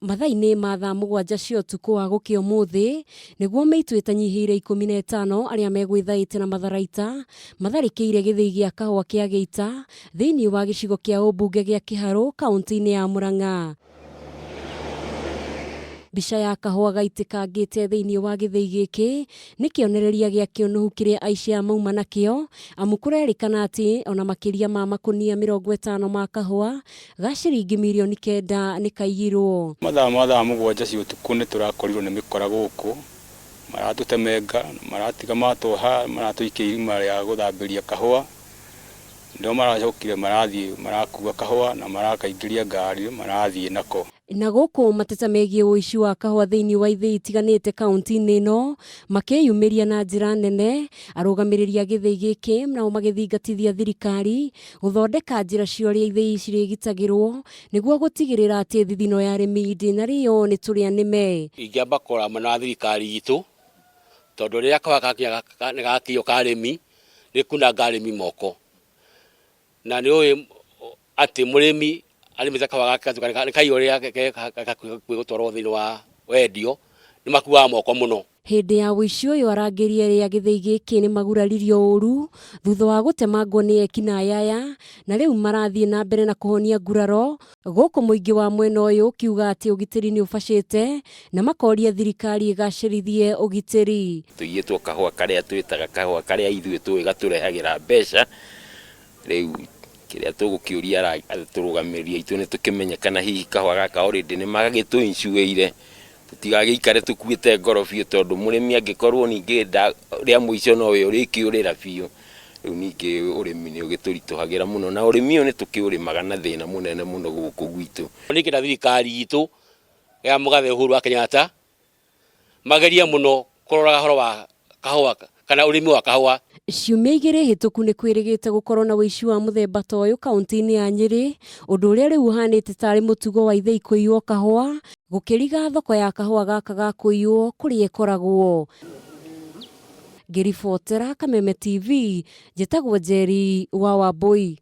Mathaa-inĩ ma thaa 7 cia ũtukũ wa gũkĩa ũmũthĩ nĩguo mĩitũ ĩtanyihĩire 15 arĩa megwĩthaĩte na matharaita matharĩkĩire gĩthĩi gĩa kahũa kĩa Geita thĩinĩ wa gĩcigo kĩa ũmbunge gĩa Kĩharũ kaunti-inĩ ya Murang'a. Mbica ya kahũa gaitĩkangĩte thĩinĩ wa gĩthĩi gĩkĩ nĩ kĩonereria gĩa kĩũnũhu kĩrĩa aici mauma nakĩo, amu kũrerĩkana atĩ ona makĩria ma makũnia 50 ma kahũa ga ciringi mirioni 9 nĩ kaiyirwo. Mathaa 7 cia ũtukũ nĩ tũrakorirwo nĩ mĩkora gũkũ, maratũtemenga, maratiga matũha, maratũikia irima rĩa gũthambĩria kahũa, ndio maracokire marathiĩ marakua kahũa na marakaingĩria ngari marathiĩ nako. Na gũkũ mateta megiĩ ũici wa kahũa thĩinĩ wa ithĩi itiganĩte kaunti-inĩ ĩno makĩyumĩria na njĩra nene, arũgamĩrĩri a gĩthĩi gĩkĩ nao magĩthingatithia thirikari gũthondeka njĩra cia ũrĩa ithĩi cirĩgitagĩrwo nĩguo gũtigĩrĩra atĩ thithino ya arĩmi ndĩnarĩo nĩ tũrĩa nĩme. Ingĩamba kũrama na thirikari itũ tondũ rĩrĩa kahũa nĩ gakĩo ka arĩmi nĩ kunanga arĩmi moko, na nĩ ũĩ atĩ mũrĩmi arĩmĩte kahũa gake nĩ kaiyũrĩra gũtwarwo thĩinĩ wa wendio nĩ makuaga moko mũno. Hĩndĩ ya ũici ũyũ arangĩri erĩ a gĩthĩi gĩkĩ nĩ maguraririo ũru thutha wa gũtemangwo nĩ ekinaĩ aya, na rĩu marathiĩ na mbere na kũhonia nguraro, gũkũ mũingĩ wa mwena ũyũ ũkiuga atĩ ũgitĩri nĩ ũbacĩte na makoria thirikari ĩgacĩrithie ũgitĩri. Tũiyĩtwo kahũa karĩa twĩtaga kahũa karĩa ithuĩ tũĩ gatũrehagĩra mbeca, rĩu kĩrĩa tũgũkĩũria tũrũgamĩrĩri aitũ nĩ tũkĩmenye kana hihi kahũa gaka already nĩ magagĩtũ-insure, tũtigagĩikare tũkuĩte ngoro biũ, tondũ mũrĩmi angĩkorwo ningĩ rĩa mũico nowe ũrĩkĩũrĩra biũ. Rĩu ningĩ ũrĩmi nĩ ũgĩtũritũhagĩra mũno, na ũrĩmi ũyũ nĩ tũkĩũrĩmaga na thĩna mũnene mũno gũkũ gwitũ. Nĩkĩenda thirikari itũ ya mũgathe Uhuru wa Kenyatta magerie mũno kũrora ũhoro wa kahũa kana ũrĩmi wa kahũa. Ciumia 2 hĩtũku nĩ kwĩrĩgĩte gũkorwo na ũici wa mũthemba ta ũyũ kaunti-inĩ ya Nyĩrĩ, ũndũ ũrĩa rĩu ũhanĩte tarĩ mũtugo wa ithĩi kũiywo kahũa, gũkĩriga thoko ya kahũa gaka ga kũiywo kũrĩa ĩkoragwo. Ngĩribotera Kameme TV, njĩtagwo Njeri wa Wambui.